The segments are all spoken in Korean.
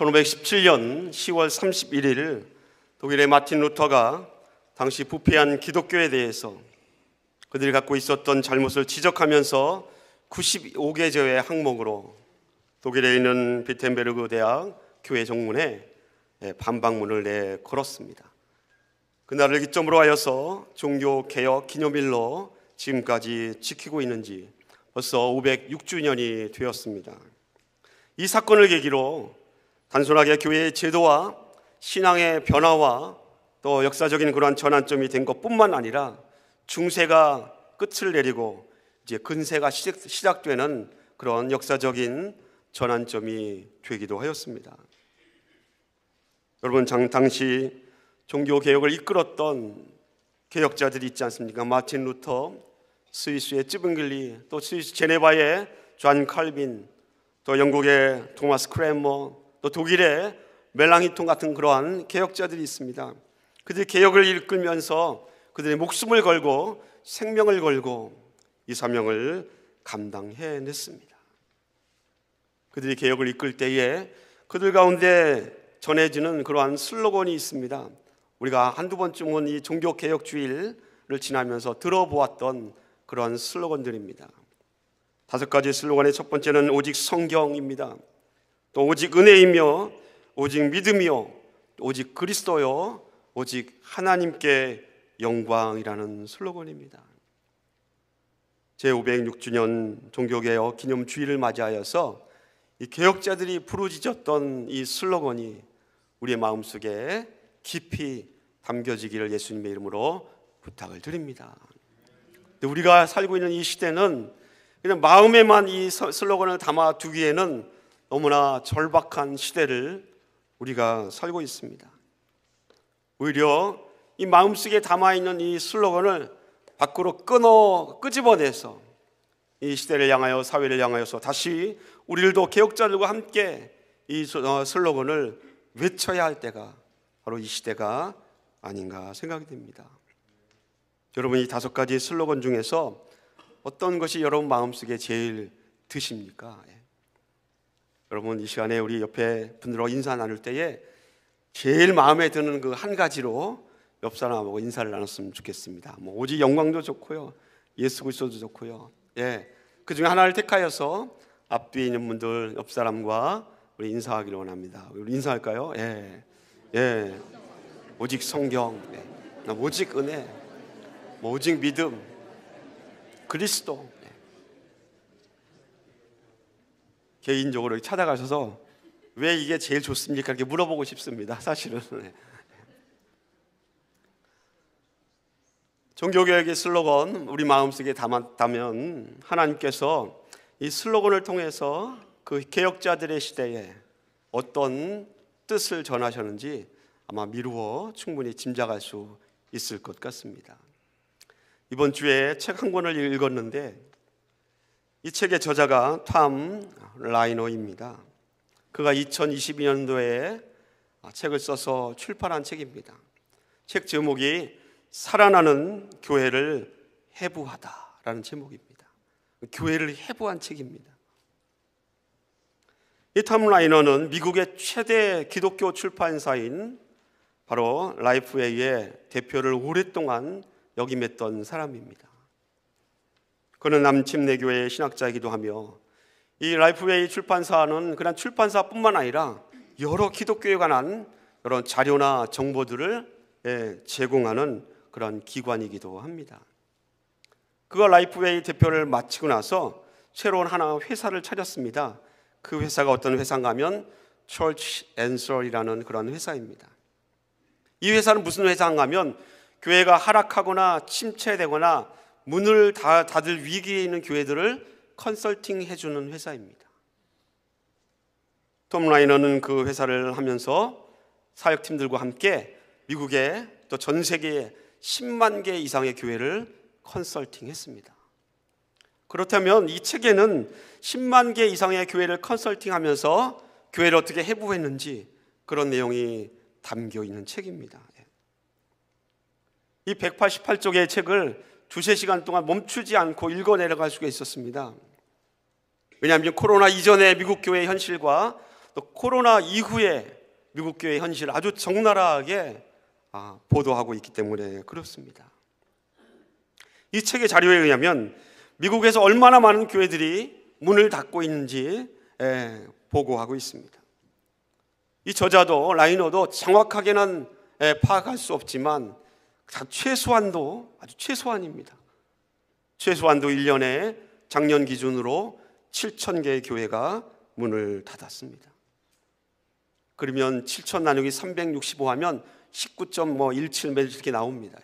1517년 10월 31일 독일의 마틴 루터가 당시 부패한 기독교에 대해서 그들이 갖고 있었던 잘못을 지적하면서 95개조의 항목으로 독일에 있는 비텐베르그 대학 교회 정문에 반박문을 내걸었습니다. 그날을 기점으로 하여서 종교개혁 기념일로 지금까지 지키고 있는지 벌써 506주년이 되었습니다. 이 사건을 계기로 단순하게 교회의 제도와 신앙의 변화와 또 역사적인 그러한 전환점이 된 것뿐만 아니라 중세가 끝을 내리고 이제 근세가 시작되는 그런 역사적인 전환점이 되기도 하였습니다. 여러분, 당시 종교개혁을 이끌었던 개혁자들이 있지 않습니까? 마틴 루터, 스위스의 쯔빙글리, 또 스위스 제네바의 존 칼빈, 또 영국의 토마스 크레머, 또 독일의 멜랑히톤 같은 그러한 개혁자들이 있습니다. 그들이 개혁을 이끌면서 그들의 목숨을 걸고 생명을 걸고 이 사명을 감당해냈습니다. 그들이 개혁을 이끌 때에 그들 가운데 전해지는 그러한 슬로건이 있습니다. 우리가 한두 번쯤은 이 종교개혁주의를 지나면서 들어보았던 그러한 슬로건들입니다. 5가지 슬로건의 첫 번째는 오직 성경입니다. 또 오직 은혜이며 오직 믿음이요 오직 그리스도요 오직 하나님께 영광이라는 슬로건입니다. 제506주년 종교개혁 기념주의를 맞이하여서 이 개혁자들이 부르짖었던 이 슬로건이 우리의 마음속에 깊이 담겨지기를 예수님의 이름으로 부탁을 드립니다. 우리가 살고 있는 이 시대는 그냥 마음에만 이 슬로건을 담아두기에는 너무나 절박한 시대를 우리가 살고 있습니다. 오히려 이 마음속에 담아있는 이 슬로건을 밖으로 끄집어내서 이 시대를 향하여 사회를 향하여서 다시 우리들도 개혁자들과 함께 이 슬로건을 외쳐야 할 때가 바로 이 시대가 아닌가 생각이 됩니다. 여러분, 이 5가지 슬로건 중에서 어떤 것이 여러분 마음속에 제일 드십니까? 여러분, 이 시간에 우리 옆에 분들하고 인사 나눌 때에 제일 마음에 드는 그 한 가지로 옆 사람하고 인사를 나눴으면 좋겠습니다. 오직 영광도 좋고요, 예수 그리스도도 좋고요. 그 중에 하나를 택하여서 앞뒤에 있는 분들 옆 사람과 우리 인사하기를 원합니다. 우리 인사할까요? 오직 성경, 오직 은혜, 오직 믿음, 그리스도. 개인적으로 찾아가셔서 왜 이게 제일 좋습니까? 이렇게 물어보고 싶습니다. 사실은. 종교개혁의 슬로건 우리 마음속에 담았다면 하나님께서 이 슬로건을 통해서 그 개혁자들의 시대에 어떤 뜻을 전하셨는지 아마 미루어 충분히 짐작할 수 있을 것 같습니다. 이번 주에 책 한 권을 읽었는데 이 책의 저자가 톰 라이너입니다. 그가 2022년도에 책을 써서 출판한 책입니다. 책 제목이 살아나는 교회를 해부하다라는 제목입니다. 교회를 해부한 책입니다. 이 톰 라이너는 미국의 최대 기독교 출판사인 바로 라이프웨이의 대표를 오랫동안 역임했던 사람입니다. 그는 남침내교의 신학자이기도 하며 이 라이프웨이 출판사는 그냥 출판사뿐만 아니라 여러 기독교에 관한 그런 자료나 정보들을 제공하는 그런 기관이기도 합니다. 그가 라이프웨이 대표를 마치고 나서 새로운 하나 회사를 차렸습니다. 그 회사가 어떤 회사인가 하면 Church Answer이라는 그런 회사입니다. 이 회사는 무슨 회사인가 하면 교회가 하락하거나 침체되거나 문을 닫을 위기에 있는 교회들을 컨설팅 해주는 회사입니다. 톰 라이너는 그 회사를 하면서 사역팀들과 함께 미국의 또 전 세계에 10만 개 이상의 교회를 컨설팅했습니다. 그렇다면 이 책에는 10만 개 이상의 교회를 컨설팅하면서 교회를 어떻게 해부했는지 그런 내용이 담겨 있는 책입니다. 이 188쪽의 책을 2-3시간 동안 멈추지 않고 읽어 내려갈 수가 있었습니다. 왜냐하면 코로나 이전의 미국 교회의 현실과 또 코로나 이후에 미국 교회 현실을 아주 적나라하게 보도하고 있기 때문에 그렇습니다. 이 책의 자료에 의하면 미국에서 얼마나 많은 교회들이 문을 닫고 있는지 보고하고 있습니다. 이 저자도 라이너도 정확하게는 파악할 수 없지만 최소한도 아주 최소한입니다. 최소한도 1년에 작년 기준으로 7,000개의 교회가 문을 닫았습니다. 그러면 7,000 나누기 365 하면 19.17 매일 이렇게 나옵니다.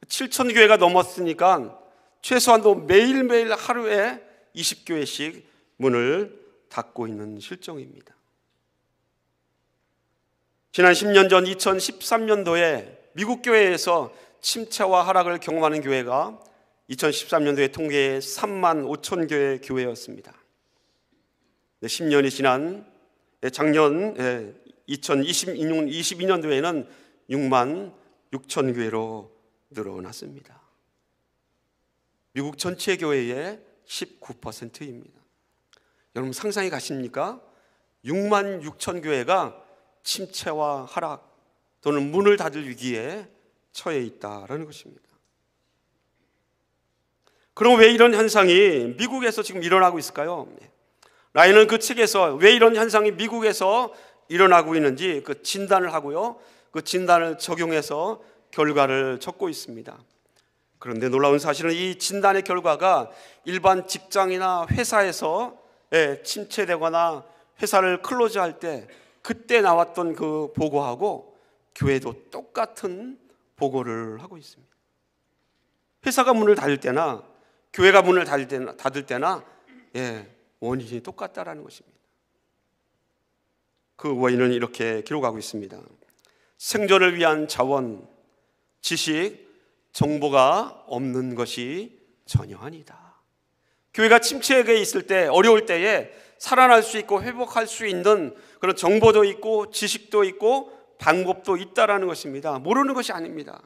7,000교회가 넘었으니까 최소한도 매일매일 하루에 20교회씩 문을 닫고 있는 실정입니다. 지난 10년 전 2013년도에 미국 교회에서 침체와 하락을 경험하는 교회가 2013년도의 통계에 3만 5천 개의 교회였습니다. 10년이 지난 작년 2022년도에는 6만 6천 교회로 늘어났습니다. 미국 전체 교회의 19%입니다. 여러분 상상이 가십니까? 6만 6천 교회가 침체와 하락 또는 문을 닫을 위기에 처해 있다라는 것입니다. 그럼 왜 이런 현상이 미국에서 지금 일어나고 있을까요? 라인은 그 책에서 왜 이런 현상이 미국에서 일어나고 있는지 그 진단을 하고요, 그 진단을 적용해서 결과를 적고 있습니다. 그런데 놀라운 사실은 이 진단의 결과가 일반 직장이나 회사에서 침체되거나 회사를 클로즈할 때 그때 나왔던 그 보고하고 교회도 똑같은 보고를 하고 있습니다. 회사가 문을 닫을 때나 교회가 문을 닫을 때나 원인이 똑같다라는 것입니다. 그 원인은 이렇게 기록하고 있습니다. 생존을 위한 자원, 지식, 정보가 없는 것이 전혀 아니다. 교회가 침체에 있을 때, 어려울 때에 살아날 수 있고 회복할 수 있는 그런 정보도 있고 지식도 있고 방법도 있다라는 것입니다. 모르는 것이 아닙니다.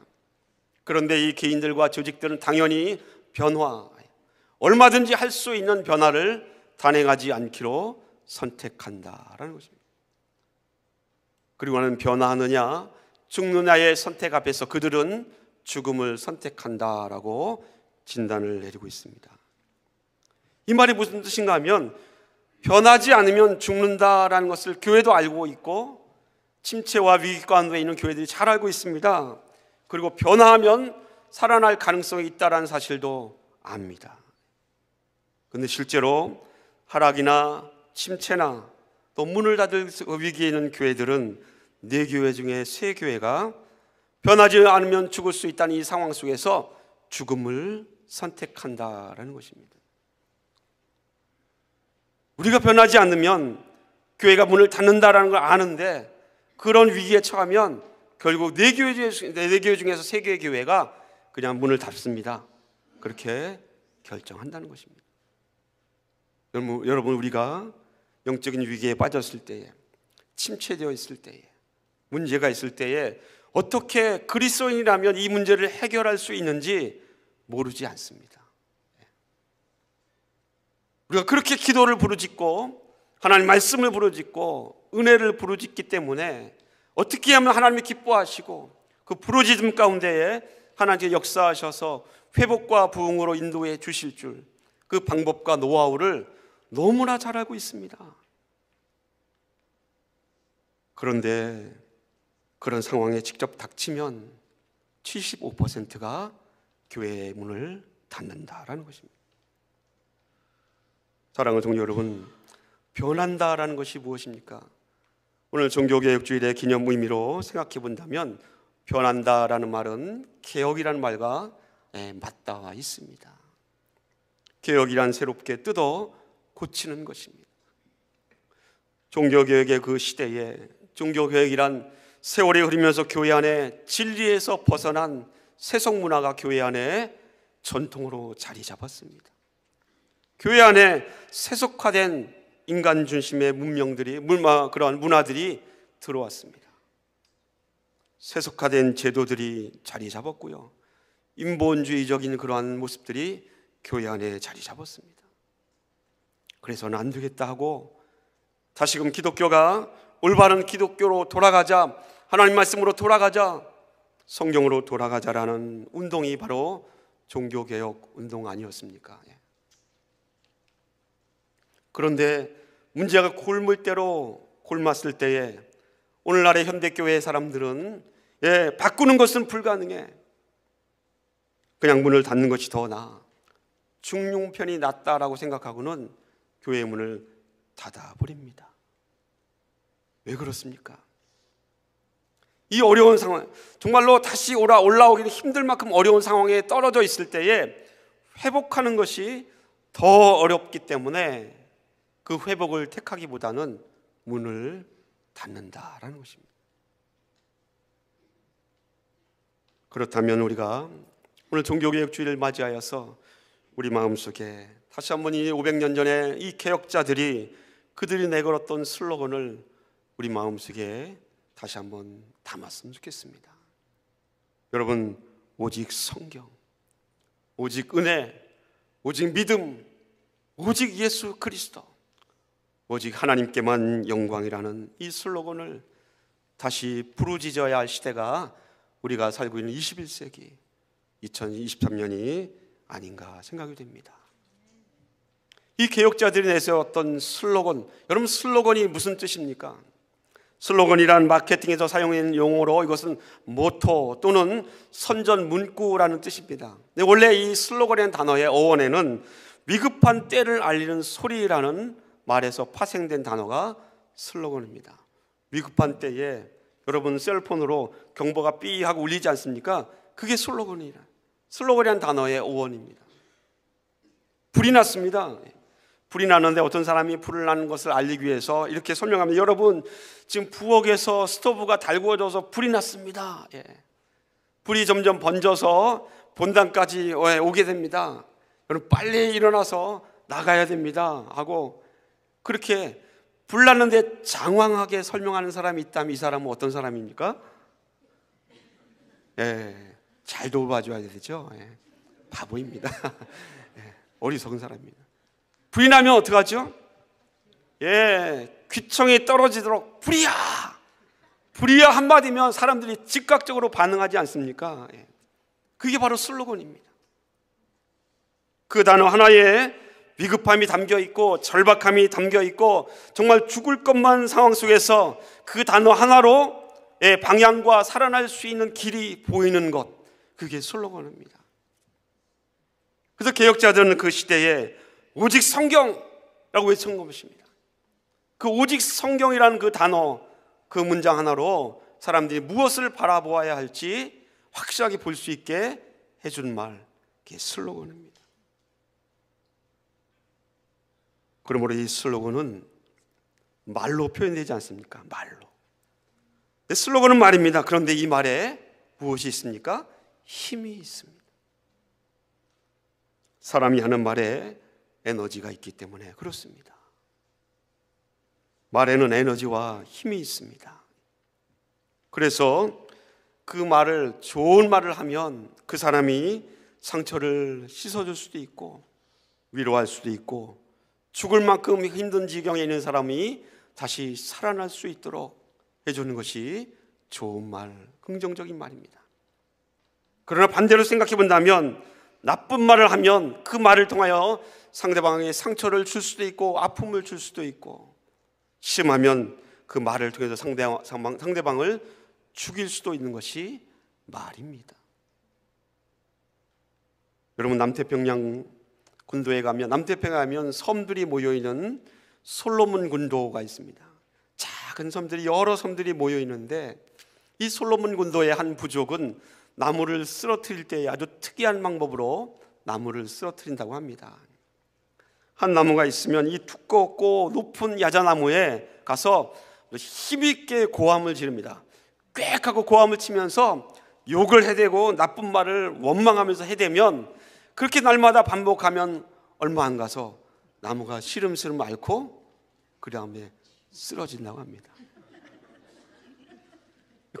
그런데 이 개인들과 조직들은 당연히 얼마든지 할 수 있는 변화를 단행하지 않기로 선택한다라는 것입니다. 그리고는 변화하느냐 죽느냐의 선택 앞에서 그들은 죽음을 선택한다라고 진단을 내리고 있습니다. 이 말이 무슨 뜻인가 하면 변하지 않으면 죽는다라는 것을 교회도 알고 있고 침체와 위기 가운데 있는 교회들이 잘 알고 있습니다. 그리고 변화하면 살아날 가능성이 있다는 사실도 압니다. 그런데 실제로 하락이나 침체나 또 문을 닫을 위기에 있는 교회들은 4교회 중에 3교회가 변하지 않으면 죽을 수 있다는 이 상황 속에서 죽음을 선택한다라는 것입니다. 우리가 변하지 않으면 교회가 문을 닫는다라는 걸 아는데 그런 위기에 처하면 결국 4교회 중에서 3개의 교회가 그냥 문을 닫습니다. 그렇게 결정한다는 것입니다. 여러분 우리가 영적인 위기에 빠졌을 때에, 침체되어 있을 때에, 문제가 있을 때에 어떻게 그리스도인이라면 이 문제를 해결할 수 있는지 모르지 않습니다. 우리가 그렇게 기도를 부르짖고 하나님 말씀을 부르짖고 은혜를 부르짖기 때문에 어떻게 하면 하나님이 기뻐하시고 그 부르짖음 가운데에 하나님께 역사하셔서 회복과 부흥으로 인도해 주실 줄 그 방법과 노하우를 너무나 잘 알고 있습니다. 그런데 그런 상황에 직접 닥치면 75%가 교회의 문을 닫는다라는 것입니다. 사랑하는 성도 여러분, 변한다라는 것이 무엇입니까? 오늘 종교개혁주일의 기념 의미로 생각해 본다면 변한다라는 말은 개혁이라는 말과 맞닿아 있습니다. 개혁이란 새롭게 뜯어 고치는 것입니다. 종교개혁의 그 시대에 종교개혁이란 세월이 흐르면서 교회 안에 진리에서 벗어난 세속문화가 교회 안에 전통으로 자리 잡았습니다. 교회 안에 세속화된 인간 중심의 그러한 문화들이 들어왔습니다. 세속화된 제도들이 자리 잡았고요. 인본주의적인 그러한 모습들이 교회 안에 자리 잡았습니다. 그래서는 안 되겠다 하고 다시금 기독교가 올바른 기독교로 돌아가자, 하나님 말씀으로 돌아가자, 성경으로 돌아가자라는 운동이 바로 종교개혁 운동 아니었습니까? 그런데 문제가 골물대로 골맞을 때에 오늘날의 현대교회 사람들은 바꾸는 것은 불가능해, 그냥 문을 닫는 것이 더 나아, 중용편이 낫다라고 생각하고는 교회의 문을 닫아버립니다. 왜 그렇습니까? 이 어려운 상황, 정말로 다시 올라오기는 힘들 만큼 어려운 상황에 떨어져 있을 때에 회복하는 것이 더 어렵기 때문에 그 회복을 택하기보다는 문을 닫는다라는 것입니다. 그렇다면 우리가 오늘 종교개혁 주일을 맞이하여서 우리 마음속에 다시 한번 이 500년 전에 이 개혁자들이 그들이 내걸었던 슬로건을 우리 마음속에 다시 한번 담았으면 좋겠습니다. 여러분, 오직 성경, 오직 은혜, 오직 믿음, 오직 예수 그리스도, 오직 하나님께만 영광이라는 이 슬로건을 다시 부르짖어야 할 시대가 우리가 살고 있는 21세기 2023년이 아닌가 생각이 됩니다. 이 개혁자들이 내세웠던 슬로건, 여러분 슬로건이 무슨 뜻입니까? 슬로건이란 마케팅에서 사용하는 용어로 이것은 모토 또는 선전 문구라는 뜻입니다. 근데 원래 이 슬로건이라는 단어의 어원에는 위급한 때를 알리는 소리라는 말에서 파생된 단어가 슬로건입니다. 위급한 때에 여러분 셀폰으로 경보가 삐 하고 울리지 않습니까? 그게 슬로건이라는 단어의 어원입니다. 불이 났습니다. 불이 났는데 어떤 사람이 불을 나는 것을 알리기 위해서 이렇게 설명합니다. 여러분, 지금 부엌에서 스토브가 달구어져서 불이 났습니다. 불이 점점 번져서 본당까지 오게 됩니다. 여러분 빨리 일어나서 나가야 됩니다 하고, 그렇게 불 났는데 장황하게 설명하는 사람이 있다면 이 사람은 어떤 사람입니까? 잘 돌봐줘야 되죠. 바보입니다. 어리석은 사람입니다. 불이 나면 어떡하죠? 귀청이 떨어지도록 불이야! 불이야 한마디면 사람들이 즉각적으로 반응하지 않습니까? 그게 바로 슬로건입니다. 그 단어 하나에 위급함이 담겨 있고 절박함이 담겨 있고 정말 죽을 것만 상황 속에서 그 단어 하나로 방향과 살아날 수 있는 길이 보이는 것, 그게 슬로건입니다. 그래서 개혁자들은 그 시대에 오직 성경라고 외친 것입니다. 그 오직 성경이라는 그 단어, 그 문장 하나로 사람들이 무엇을 바라보아야 할지 확실하게 볼 수 있게 해준 말, 그게 슬로건입니다. 그러므로 이 슬로건은 말로 표현되지 않습니까? 말로. 슬로건은 말입니다. 그런데 이 말에 무엇이 있습니까? 힘이 있습니다. 사람이 하는 말에 에너지가 있기 때문에 그렇습니다. 말에는 에너지와 힘이 있습니다. 그래서 그 말을, 좋은 말을 하면 그 사람이 상처를 씻어줄 수도 있고 위로할 수도 있고 죽을 만큼 힘든 지경에 있는 사람이 다시 살아날 수 있도록 해주는 것이 좋은 말, 긍정적인 말입니다. 그러나 반대로 생각해 본다면 나쁜 말을 하면 그 말을 통하여 상대방에게 상처를 줄 수도 있고 아픔을 줄 수도 있고, 심하면 그 말을 통해서 상대방을 죽일 수도 있는 것이 말입니다. 여러분, 남태평양 군도에 가면, 남태평양에 가면 섬들이 모여있는 솔로몬 군도가 있습니다. 작은 섬들이, 여러 섬들이 모여있는데 이 솔로몬 군도의 한 부족은 나무를 쓰러뜨릴 때 아주 특이한 방법으로 나무를 쓰러뜨린다고 합니다. 한 나무가 있으면 이 두껍고 높은 야자나무에 가서 힘있게 고함을 지릅니다. 꽥 하고 고함을 치면서 욕을 해대고 나쁜 말을 원망하면서 해대면, 그렇게 날마다 반복하면 얼마 안 가서 나무가 시름시름 앓고 그 다음에 쓰러진다고 합니다.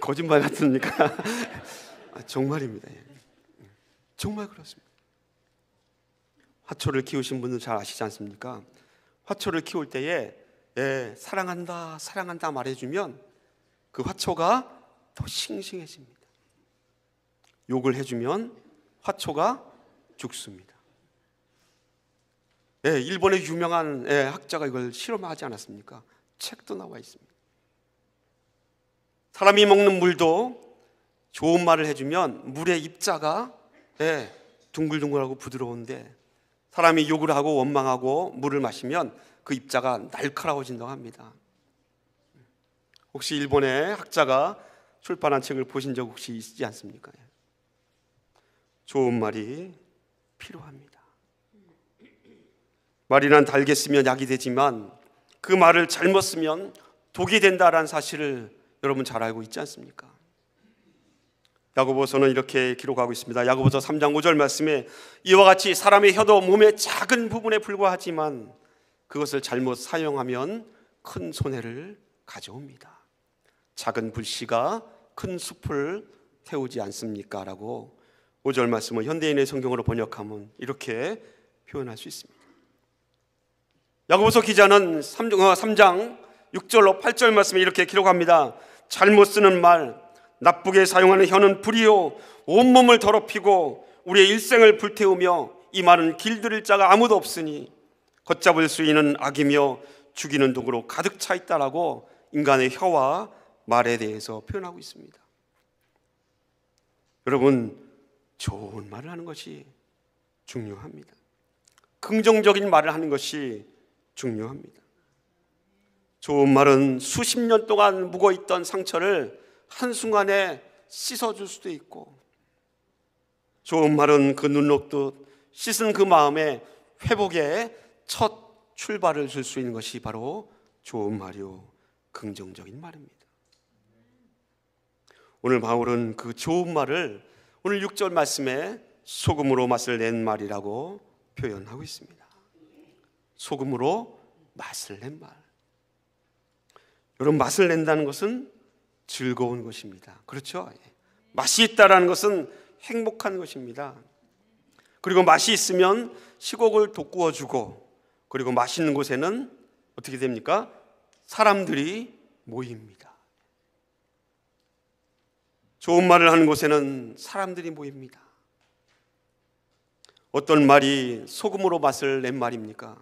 거짓말 같습니까? 정말입니다. 정말 그렇습니다. 화초를 키우신 분은 잘 아시지 않습니까? 화초를 키울 때에 사랑한다 사랑한다 말해주면 그 화초가 더 싱싱해집니다. 욕을 해주면 화초가 죽습니다. 일본의 유명한 학자가 이걸 실험하지 않았습니까? 책도 나와 있습니다. 사람이 먹는 물도 좋은 말을 해주면 물의 입자가 둥글둥글하고 부드러운데, 사람이 욕을 하고 원망하고 물을 마시면 그 입자가 날카로워진다고 합니다. 혹시 일본의 학자가 출판한 책을 보신 적 혹시 있지 않습니까? 좋은 말이 필요합니다. 말이란 달게 쓰면 약이 되지만 그 말을 잘못 쓰면 독이 된다라는 사실을 여러분 잘 알고 있지 않습니까? 야고보서는 이렇게 기록하고 있습니다. 야고보서 3장 5절 말씀에 이와 같이 사람의 혀도 몸의 작은 부분에 불과하지만 그것을 잘못 사용하면 큰 손해를 가져옵니다. 작은 불씨가 큰 숲을 태우지 않습니까? 라고 5절 말씀을 현대인의 성경으로 번역하면 이렇게 표현할 수 있습니다. 야고보서 기자는 3장 6절로 8절 말씀에 이렇게 기록합니다. 잘못 쓰는 말, 나쁘게 사용하는 혀는 불이요 온몸을 더럽히고 우리의 일생을 불태우며 이 말은 길들일 자가 아무도 없으니 걷잡을 수 있는 악이며 죽이는 독으로 가득 차 있다라고 인간의 혀와 말에 대해서 표현하고 있습니다. 여러분, 좋은 말을 하는 것이 중요합니다. 긍정적인 말을 하는 것이 중요합니다. 좋은 말은 수십 년 동안 묵어있던 상처를 한순간에 씻어줄 수도 있고, 좋은 말은 그 눈 녹듯 씻은 그 마음에 회복의 첫 출발을 줄 수 있는 것이 바로 좋은 말이요 긍정적인 말입니다. 오늘 바울은 그 좋은 말을 오늘 6절 말씀에 소금으로 맛을 낸 말이라고 표현하고 있습니다. 소금으로 맛을 낸 말. 여러분, 맛을 낸다는 것은 즐거운 것입니다. 그렇죠? 맛이 있다라는 것은 행복한 것입니다. 그리고 맛이 있으면 시곡을 돋구어주고, 그리고 맛있는 곳에는 어떻게 됩니까? 사람들이 모입니다. 좋은 말을 하는 곳에는 사람들이 모입니다. 어떤 말이 소금으로 맛을 낸 말입니까?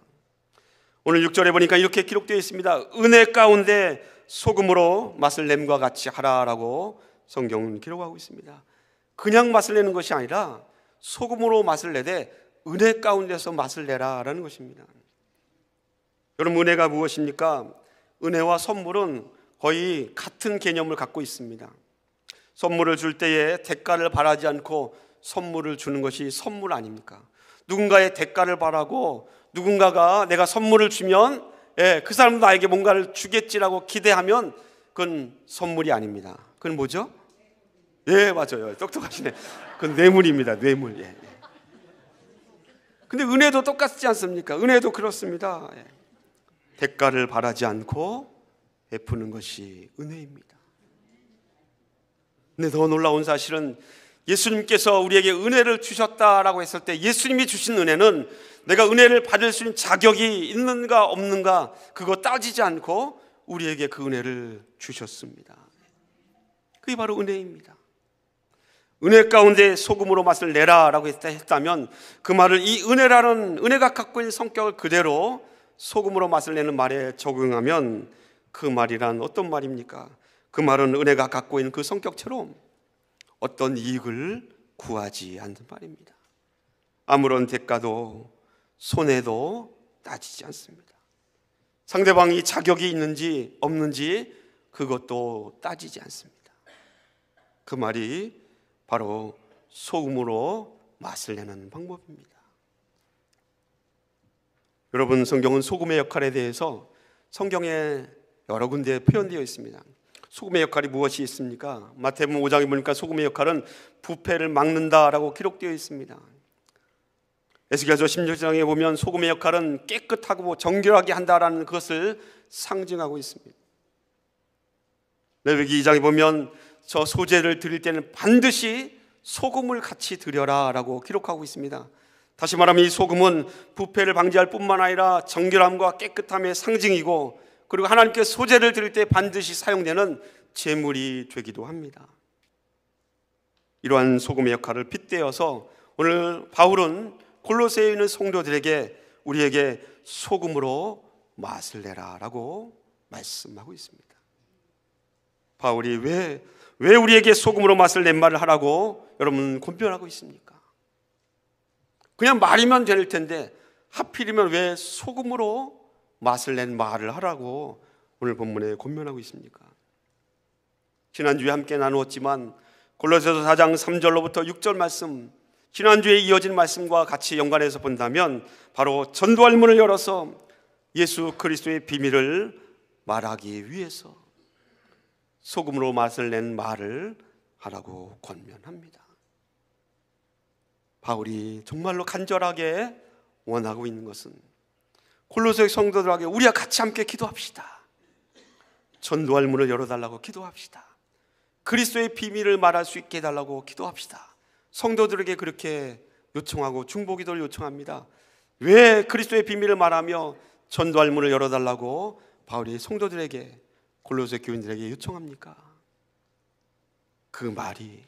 오늘 6절에 보니까 이렇게 기록되어 있습니다. 은혜 가운데 소금으로 맛을 냄과 같이 하라라고 성경은 기록하고 있습니다. 그냥 맛을 내는 것이 아니라 소금으로 맛을 내되 은혜 가운데서 맛을 내라라는 것입니다. 여러분, 은혜가 무엇입니까? 은혜와 선물은 거의 같은 개념을 갖고 있습니다. 선물을 줄 때에 대가를 바라지 않고 선물을 주는 것이 선물 아닙니까? 누군가의 대가를 바라고 누군가가 내가 선물을 주면 그 사람도 나에게 뭔가를 주겠지라고 기대하면 그건 선물이 아닙니다. 그건 뭐죠? 맞아요. 똑똑하시네. 그건 뇌물입니다. 뇌물. 근데 은혜도 똑같지 않습니까? 은혜도 그렇습니다. 대가를 바라지 않고 베푸는 것이 은혜입니다. 근데 더 놀라운 사실은 예수님께서 우리에게 은혜를 주셨다라고 했을 때 예수님이 주신 은혜는 내가 은혜를 받을 수 있는 자격이 있는가 없는가 그거 따지지 않고 우리에게 그 은혜를 주셨습니다. 그게 바로 은혜입니다. 은혜 가운데 소금으로 맛을 내라라고 했다면 그 말을 이 은혜라는 은혜가 갖고 있는 성격을 그대로 소금으로 맛을 내는 말에 적용하면 그 말이란 어떤 말입니까? 그 말은 은혜가 갖고 있는 그 성격처럼 어떤 이익을 구하지 않는 말입니다. 아무런 대가도 손해도 따지지 않습니다. 상대방이 자격이 있는지 없는지 그것도 따지지 않습니다. 그 말이 바로 소금으로 맛을 내는 방법입니다. 여러분, 성경은 소금의 역할에 대해서 성경에 여러 군데 표현되어 있습니다. 소금의 역할이 무엇이 있습니까? 마태복음 5장에 보니까 소금의 역할은 부패를 막는다라고 기록되어 있습니다. 에스겔서 16장에 보면 소금의 역할은 깨끗하고 정결하게 한다라는 것을 상징하고 있습니다. 레위기 2장에 보면 저 소제를 드릴 때는 반드시 소금을 같이 드려라라고 기록하고 있습니다. 다시 말하면 이 소금은 부패를 방지할 뿐만 아니라 정결함과 깨끗함의 상징이고, 그리고 하나님께 소제를 드릴 때 반드시 사용되는 제물이 되기도 합니다. 이러한 소금의 역할을 빗대어서 오늘 바울은 골로새에 있는 성도들에게 우리에게 소금으로 맛을 내라 라고 말씀하고 있습니다. 바울이 왜 우리에게 소금으로 맛을 낸 말을 하라고 여러분 권면하고 있습니까? 그냥 말이면 될 텐데 하필이면 왜 소금으로 맛을 낸 말을 하라고 오늘 본문에 권면하고 있습니까? 지난주에 함께 나누었지만 골로새서 4장 3절로부터 6절 말씀, 지난주에 이어진 말씀과 같이 연관해서 본다면 바로 전도할 문을 열어서 예수 그리스도의 비밀을 말하기 위해서 소금으로 맛을 낸 말을 하라고 권면합니다. 바울이 정말로 간절하게 원하고 있는 것은 골로새 성도들에게 우리가 같이 함께 기도합시다. 전도할 문을 열어달라고 기도합시다. 그리스도의 비밀을 말할 수 있게 해달라고 기도합시다. 성도들에게 그렇게 요청하고 중보기도를 요청합니다. 왜 그리스도의 비밀을 말하며 전도할 문을 열어달라고 바울이 성도들에게, 골로새 교인들에게 요청합니까? 그 말이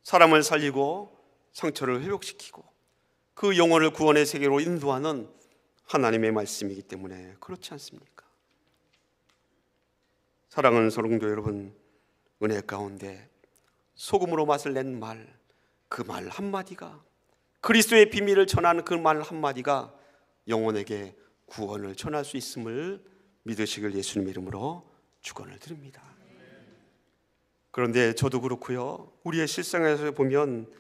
사람을 살리고 상처를 회복시키고 그 영혼을 구원의 세계로 인도하는 하나님의 말씀이기 때문에 그렇지 않습니까? 사랑하는 성도 여러분, 은혜 가운데 소금으로 맛을 낸 말, 그 말 한마디가, 그리스도의 비밀을 전하는 그 말 한마디가 영혼에게 구원을 전할 수 있음을 믿으시길 예수님의 이름으로 축원을 드립니다. 그런데 저도 그렇고요, 우리의 실생활에서 보면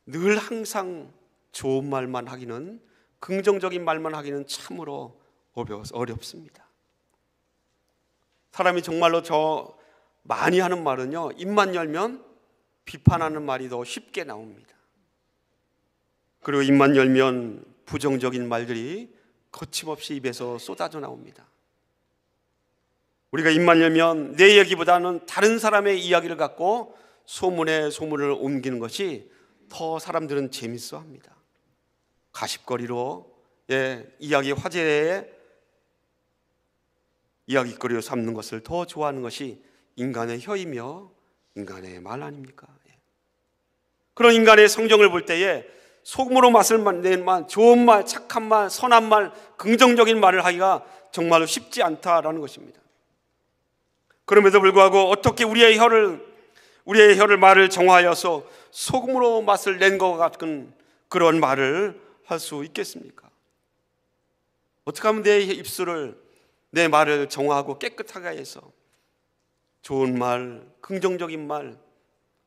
늘 항상 좋은 말만 하기는, 긍정적인 말만 하기는 참으로 어렵습니다. 사람이 정말로 저 많이 하는 말은요, 입만 열면 비판하는 말이 더 쉽게 나옵니다. 그리고 입만 열면 부정적인 말들이 거침없이 입에서 쏟아져 나옵니다. 우리가 입만 열면 내 얘기보다는 다른 사람의 이야기를 갖고 소문에 소문을 옮기는 것이 더 사람들은 재밌어 합니다. 가십거리로 이야기 화제의 이야기거리로 삼는 것을 더 좋아하는 것이 인간의 혀이며 인간의 말 아닙니까? 그런 인간의 성정을 볼 때에 소금으로 맛을 낸 말, 좋은 말, 착한 말, 선한 말, 긍정적인 말을 하기가 정말로 쉽지 않다라는 것입니다. 그럼에도 불구하고 어떻게 우리의 혀를 말을 정화하여서 소금으로 맛을 낸 것 같은 그런 말을 할 수 있겠습니까? 어떻게 하면 내 입술을, 내 말을 정화하고 깨끗하게 해서 좋은 말, 긍정적인 말,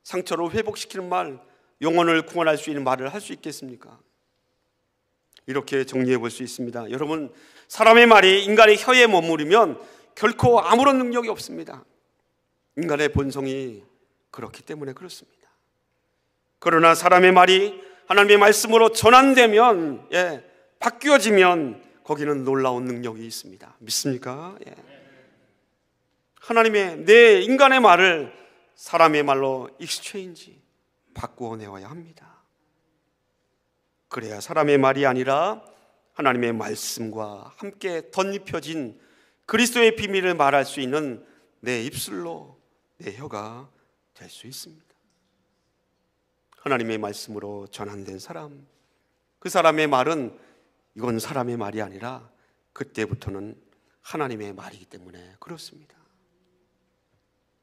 상처를 회복시키는 말, 영혼을 구원할 수 있는 말을 할 수 있겠습니까? 이렇게 정리해 볼 수 있습니다. 여러분, 사람의 말이 인간의 혀에 머무르면 결코 아무런 능력이 없습니다. 인간의 본성이 그렇기 때문에 그렇습니다. 그러나 사람의 말이 하나님의 말씀으로 전환되면, 바뀌어지면 거기는 놀라운 능력이 있습니다. 믿습니까? 하나님의, 내 인간의 말을 사람의 말로 익스체인지, 바꾸어 내어야 합니다. 그래야 사람의 말이 아니라 하나님의 말씀과 함께 덧입혀진 그리스도의 비밀을 말할 수 있는 내 입술로 내 혀가 될 수 있습니다. 하나님의 말씀으로 전환된 사람, 그 사람의 말은 이건 사람의 말이 아니라 그때부터는 하나님의 말이기 때문에 그렇습니다.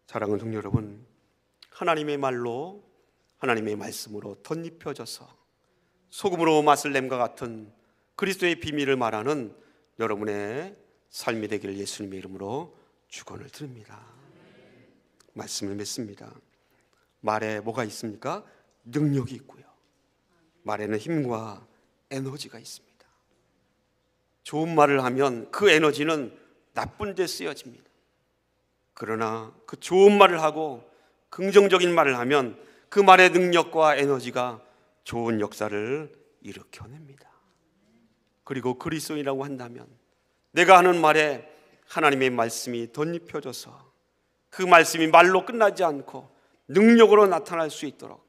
사랑하는 성도 여러분, 하나님의 말로, 하나님의 말씀으로 덧입혀져서 소금으로 맛을 냄과 같은 그리스도의 비밀을 말하는 여러분의 삶이 되기를 예수님의 이름으로 축원을 드립니다. 말씀을 맺습니다. 말에 뭐가 있습니까? 능력이 있고요, 말에는 힘과 에너지가 있습니다. 좋은 말을 하면 그 에너지는 나쁜 데 쓰여집니다. 그러나 그 좋은 말을 하고 긍정적인 말을 하면 그 말의 능력과 에너지가 좋은 역사를 일으켜냅니다. 그리고 그리스도인이라고 한다면 내가 하는 말에 하나님의 말씀이 덧입혀져서 그 말씀이 말로 끝나지 않고 능력으로 나타날 수 있도록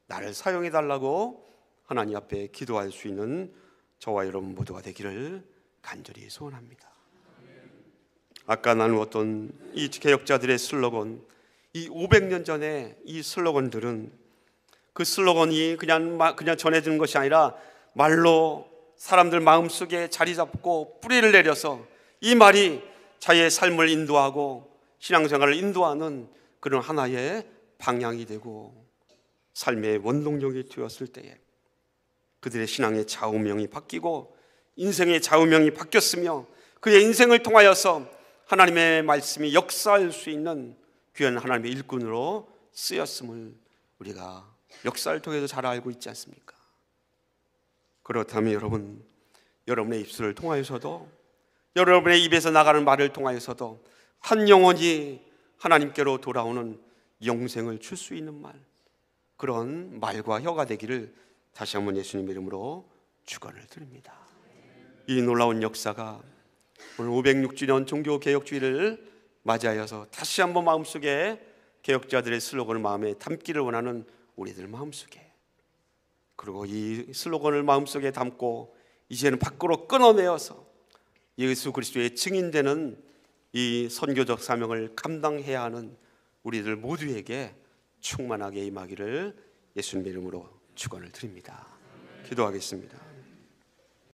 나를 사용해 달라고 하나님 앞에 기도할 수 있는 저와 여러분 모두가 되기를 간절히 소원합니다. 아까 나누었던 이 개혁자들의 슬로건, 이 500년 전에 이 슬로건들은 그 슬로건이 그냥 전해지는 것이 아니라 말로 사람들 마음속에 자리 잡고 뿌리를 내려서 이 말이 자기의 삶을 인도하고 신앙생활을 인도하는 그런 하나의 방향이 되고 삶의 원동력이 되었을 때에 그들의 신앙의 좌우명이 바뀌고 인생의 좌우명이 바뀌었으며 그의 인생을 통하여서 하나님의 말씀이 역사할 수 있는 귀한 하나님의 일꾼으로 쓰였음을 우리가 역사를 통해서 잘 알고 있지 않습니까? 그렇다면 여러분, 여러분의 입술을 통하여서도 여러분의 입에서 나가는 말을 통하여서도 한 영혼이 하나님께로 돌아오는 영생을 줄 수 있는 말, 그런 말과 혀가 되기를 다시 한번 예수님 이름으로 축원을 드립니다. 이 놀라운 역사가 오늘 506주년 종교개혁주의를 맞이하여서 다시 한번 마음속에 개혁자들의 슬로건을 마음에 담기를 원하는 우리들 마음속에, 그리고 이 슬로건을 마음속에 담고 이제는 밖으로 끊어내어서 예수 그리스도의 증인되는 이 선교적 사명을 감당해야 하는 우리들 모두에게 충만하게 임하기를 예수님 이름으로 축원을 드립니다. 기도하겠습니다.